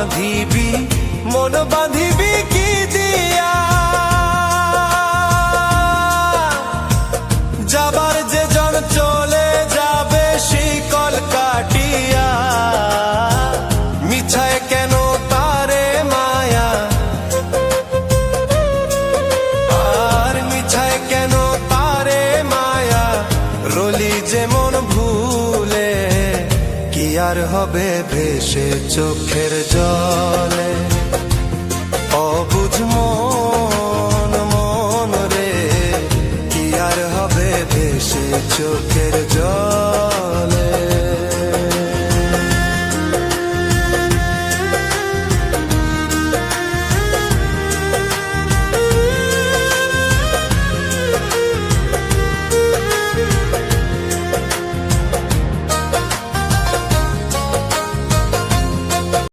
বাঁধিবি, মন বাঁধিবি কি দিয়া? যাবার যে জন চলে যাবে শিকল কাটিয়া, মিছায় কেন তারে মায়া, আর মিছায় কেন তারে মায়া, রলি যেমন ভুলে কি আর হবে ভেসে চোখের জলে। অবুঝ মন মন রে, কি আর হবে ভেসে চোখের জলে।